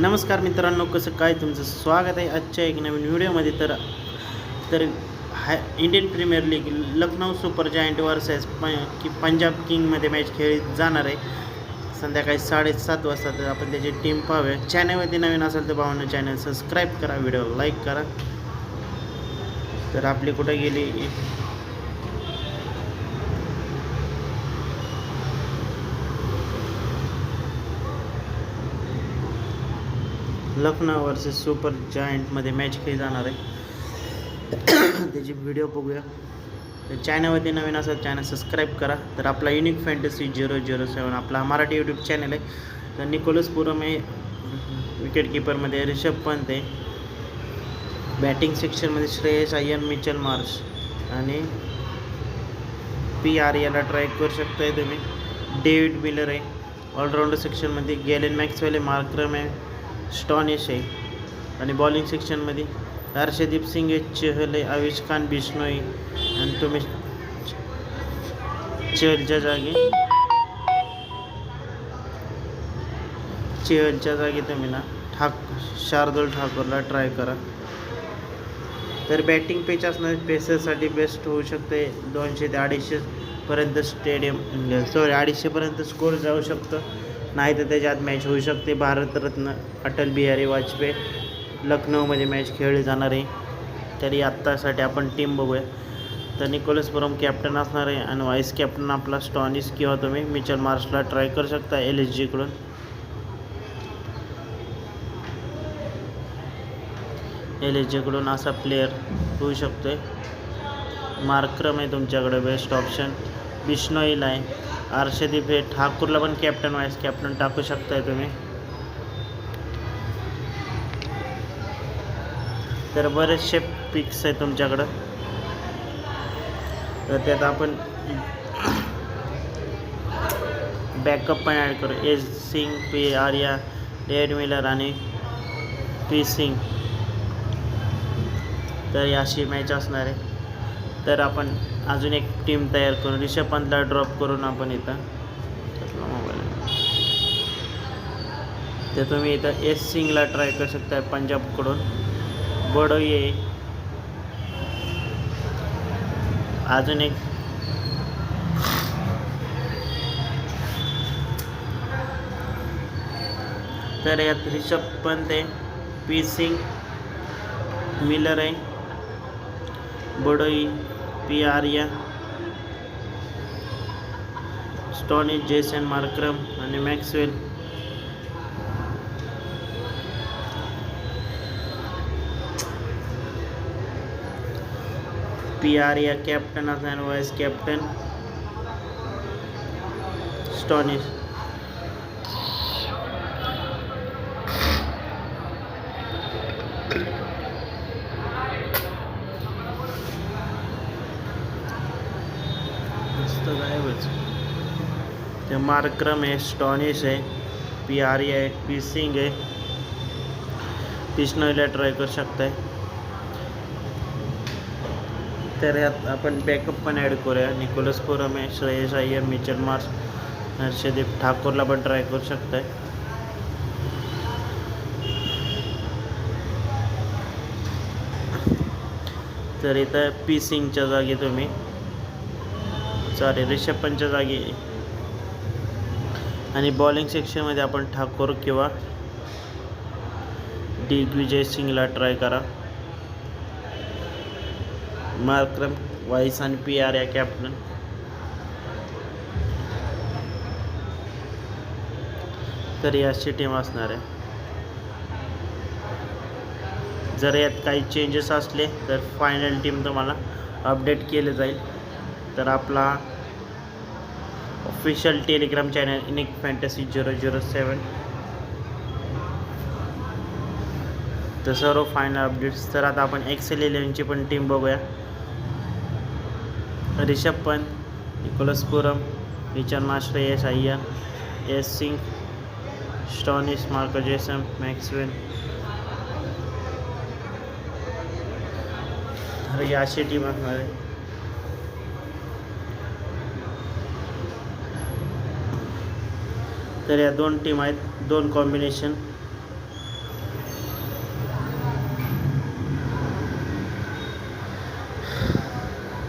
नमस्कार मित्रांनो, कसं काय तुमचं स्वागत आहे आजच्या एक नवीन व्हिडिओमध्ये. तर तर Indian Premier League Lucknow Super Giant versus Punjab किंगमध्ये मॅच खेळली जाणार आहे संध्याकाळी 7:30 वाजता. तर आपण त्याची टीम पाहूया. चॅनलवरती नवीन असेल तर भावांनो चॅनल सबस्क्राईब करा, व्हिडिओ लाईक करा. तर आपली कुठे गेली लखनौ वर्सेस सुपर जायंटमध्ये मॅच खेळली जाणार आहे. त्याची व्हिडिओ बघूया. तर चॅनलवरती नवीन असेल चॅनल सबस्क्राईब करा. तर आपला युनिक फॅन्टसी 007 आपला मराठी यूट्यूब चॅनल आहे. तर निकोलस पुरम आहे विकेट कीपरमध्ये, ऋषभ पंत आहे बॅटिंग सेक्शनमध्ये, श्रेयस अय्यर, मिचेल मार्श आणि PRAला ट्राय करू शकताय तुम्ही. डेव्हिड मिलर आहे ऑलराऊंडर सेक्शनमध्ये, गॅलेन मॅक्सवेल आहे, मार्क्रम आहे, स्टॉनिश आहे. आणि बॉलिंग सेक्शनमध्ये हर्षदीप सिंग आहे, चहल आहे, आविष खान, बिश्नोई. आणि तुम्ही चहलच्या जागी तुम्ही ना शार्दुल ठाकूरला ट्राय करा. तर बॅटिंग पिच असणार पेसरसाठी बेस्ट होऊ शकते. 200 ते 250 पर्यंत 250 पर्यंत स्कोर जाऊ शकतं. नाही तर त्याच्या आत मॅच होऊ शकते. भारतरत्न अटल बिहारी वाजपेयी लखनौमध्ये मॅच खेळली जाणार आहे. तरी आत्तासाठी आपण टीम बघूया. तर निकोलस पुरम कॅप्टन असणार आहे आणि व्हाईस कॅप्टन आपला स्टॉनिस किंवा तुम्ही मिचेल मार्शला ट्राय करू शकता LSGकडून. LSGकडून असा प्लेयर होऊ शकतो. मार्क्रम आहे तुमच्याकडे बेस्ट ऑप्शन. बिश्नोईला आहे, हर्षदीप हे, ठाकूरला पण कॅप्टन व्हाईस कॅप्टन टाकू शकताय तुम्ही. तर बरेचसे पिक्स आहे तुमच्याकडं. तर त्यात आपण बॅकअप पण ॲड करू. S Singh, PRA, David Miller आणि P सिंग. तर अशी मॅच असणार आहे. तर आपण अजून एक टीम तयार करून ऋषभ पंतला ड्रॉप करून आपण इथं मोबाईल तर तुम्ही इथं एस सिंगला ट्राय करू शकता पंजाबकडून. बडोई आहे अजून एक. तर यात ऋषभ पंत आहे, P सिंग, मिलर आहे, बडोई, PRA, स्टॉनिश, जेसन, मार्क्रम आणि मॅक्सवेल. PRA कॅप्टन असणार, व्हाईस कॅप्टन स्टॉनिश. ते मार्क्रम आहे, स्टॉनिश आहे, PRA आहे, P सिंग आहे, बिश्नोईला ट्राय करू शकताय. तर यात आपण बॅकअप पण ॲड करूया. निकोलस पुरम आहे, श्रेयस अय्यर, मिचेल मार्श, हर्षदीप, ठाकूरला पण ट्राय करू शकताय. तर इथं P सिंगच्या जागी तुम्ही ऋषभ पंतच्या जागी आणि बॉलिंग सेक्शनमध्ये आपण ठाकूर किंवा दिग्विजय सिंगला ट्राय करा. मार्क्रम व्हाईस आणि PRA कॅप्टन. तर याची टीम असणार आहे. जर यात काही चेंजेस असले तर फायनल टीम तुम्हाला अपडेट केले जाईल. तर आपला official Telegram channel unique fantasy 007. तर सर्व फायनल अपडेट्स. तर आता आपण XL11ची पण टीम बघूया. Rishabh Pant, Nicholas Pooran, Mitchell Marsh, Shreyas Iyer, S Singh, Stoinis, Marco Jansen, Maxwell. तर ही अशी टीम असणार आहे. तर या दोन टीम आहेत, दोन कॉम्बिनेशन.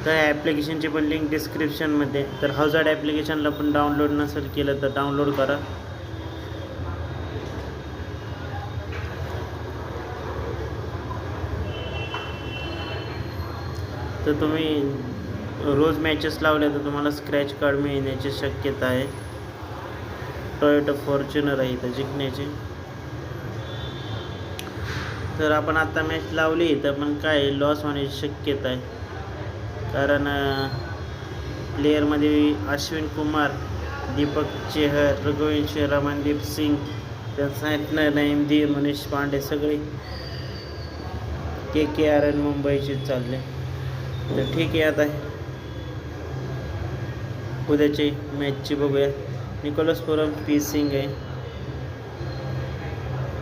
तर ॲप्लिकेशनची पण लिंक डिस्क्रिप्शनमध्ये. तर हजार्ड ॲप्लिकेशनला पण डाउनलोड नसेल केलं तर डाउनलोड करा. तर तुम्ही रोज मॅचेस लावल्या तर तुम्हाला स्क्रॅच कार्ड मिळण्याची शक्यता आहे. टोयोटा फॉर्च्युनर आहे इथं जिंकण्याची. तर आपण आत्ता मॅच लावली तर पण काय लॉस होण्याची शक्यता आहे, कारण प्लेयरमध्ये अश्विन कुमार, दीपक चेहर, रघुवंश, रमनदीप सिंग, सॅटनर, नईमदीर, मनीष पांडे सगळे KKR मुंबईचे चालले. तर ठीक आहे, आता उद्याची मॅचची बघूया. निकोलस पुरम, पी सिंग आहे,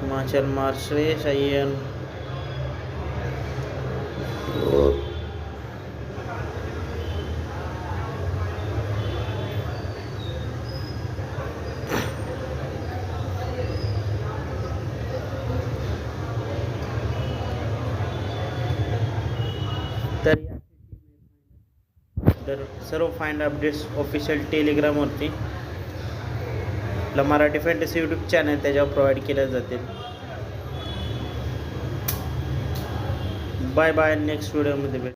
हिमाचल मार्च, श्रेयस अय्यर, तर सर्व फाइंड अपडेट्स ऑफिशियल टेलिग्रामवरती आपला मराठी फॅन्टसी यूट्यूब चॅनल त्याच्यावर प्रोव्हाइड केल्या जातील. बाय बाय, नेक्स्ट व्हिडिओमध्ये भेट.